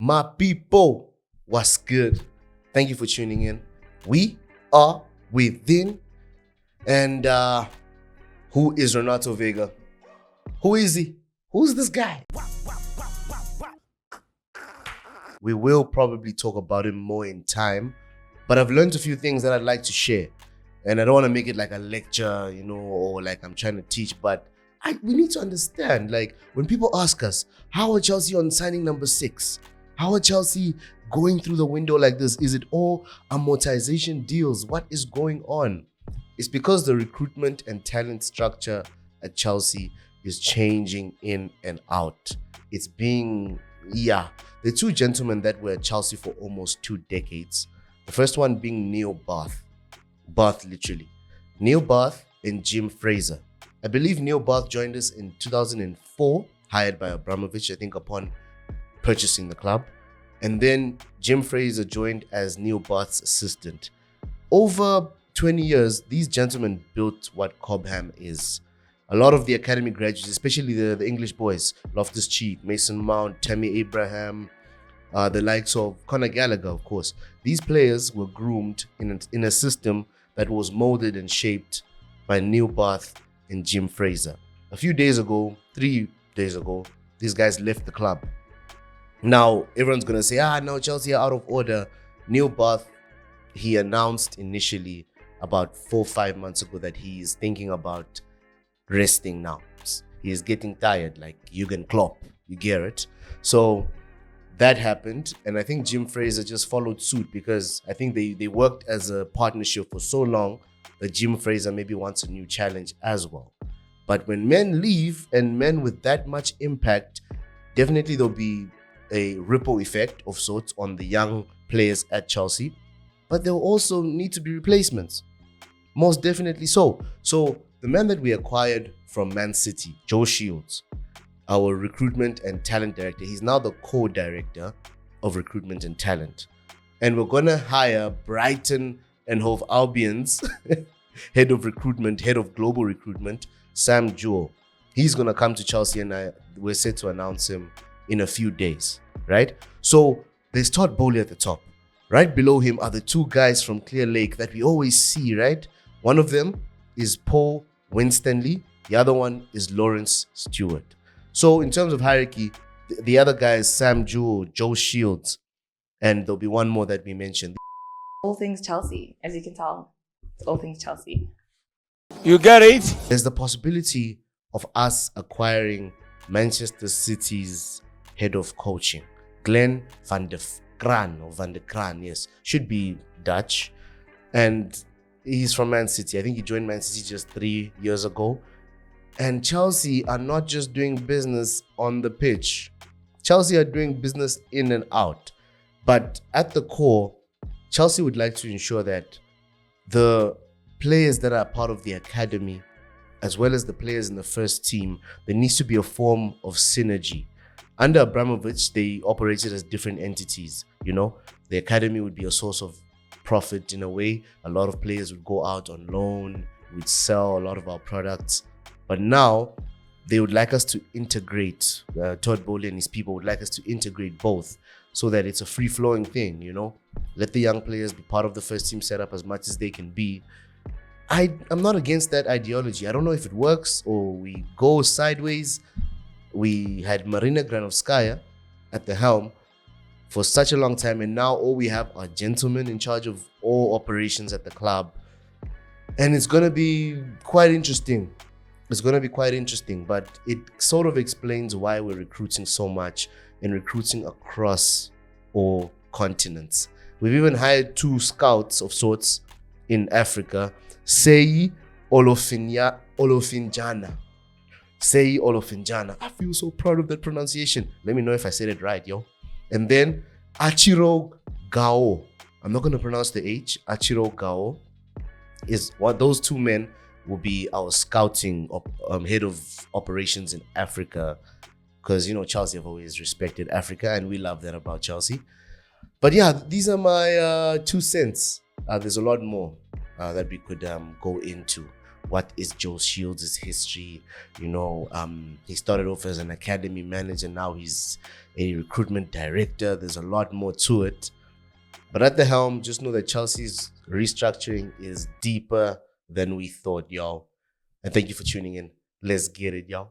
My people, what's good? Thank you for tuning in. We are within. And who is Renato Vega? Who is he? Who's this guy? We will probably talk about him more in time, but I've learned a few things that I'd like to share. And I don't want to make it like a lecture, or like I'm trying to teach, but we need to understand, like, when people ask us, how are Chelsea on signing number 6? How are Chelsea going through the window like this? Is it all amortization deals? What is going on? It's because the recruitment and talent structure at Chelsea is changing in and out. It's being, the two gentlemen that were at Chelsea for almost 2 decades. The first one being Neil Bath. Bath, literally. Neil Bath and Jim Fraser. I believe Neil Bath joined us in 2004, hired by Abramovich, I think, upon purchasing the club. And then Jim Fraser joined as Neil Bath's assistant. Over 20 years, these gentlemen built what Cobham is. A lot of the academy graduates, especially the English boys, Loftus-Cheek, Mason Mount, Tammy Abraham, the likes of Conor Gallagher, of course. These players were groomed in a system that was molded and shaped by Neil Bath and Jim Fraser. A few days ago, 3 days ago, these guys left the club. Now, everyone's going to say, no, Chelsea are out of order. Neil Bath, he announced initially about 4 or 5 months ago that he is thinking about resting now. He is getting tired, like Jurgen Klopp, you get it? So that happened, and I think Jim Fraser just followed suit because I think they worked as a partnership for so long that Jim Fraser maybe wants a new challenge as well. But when men leave, and men with that much impact, definitely there'll be a ripple effect of sorts on the young players at Chelsea, but there will also need to be replacements. Most definitely so. So the man that we acquired from Man City, Joe Shields, our recruitment and talent director, he's now the co-director of recruitment and talent. And we're going to hire Brighton and Hove Albion's head of recruitment, head of global recruitment, Sam Jewell. He's going to come to Chelsea, and we're set to announce him in a few days, right? So there's Todd Bowley at the top. Right below him are the 2 guys from Clear Lake that we always see, right? One of them is Paul Winstanley. The other one is Lawrence Stewart. So in terms of hierarchy, the other guy is Sam Jewell, Joe Shields, and there'll be one more that we mentioned. All things Chelsea, as you can tell. It's all things Chelsea. You get it? There's the possibility of us acquiring Manchester City's head of coaching, Glenn van der Kraan, yes, should be Dutch, and he's from Man City. I think he joined Man City just 3 years ago. And Chelsea are not just doing business on the pitch. Chelsea are doing business in and out. But at the core, Chelsea would like to ensure that the players that are part of the academy, as well as the players in the first team, there needs to be a form of synergy. Under Abramovich, they operated as different entities. The academy would be a source of profit in a way. A lot of players would go out on loan, we'd sell a lot of our products. But now they would like us to integrate, Todd Bowley and his people would like us to integrate both so that it's a free-flowing thing, Let the young players be part of the first team setup as much as they can be. I'm not against that ideology. I don't know if it works or we go sideways. We had Marina Granovskaya at the helm for such a long time, and now all we have are gentlemen in charge of all operations at the club. And it's going to be quite interesting. But it sort of explains why we're recruiting so much and recruiting across all continents. We've even hired 2 scouts of sorts in Africa, Seyi Olofinjana. I feel so proud of that pronunciation. Let me know if I said it right, yo. And then Achiro Gao. I'm not going to pronounce the H. Achiro Gao is what those 2 men will be our scouting head of operations in Africa, because Chelsea have always respected Africa, and we love that about Chelsea. But yeah, these are my 2 cents. There's a lot more that we could go into. what is Joe Shields' history. He started off as an academy manager, now he's a recruitment director. There's a lot more to it. But at the helm, just know that Chelsea's restructuring is deeper than we thought, y'all. And thank you for tuning in. Let's get it, y'all.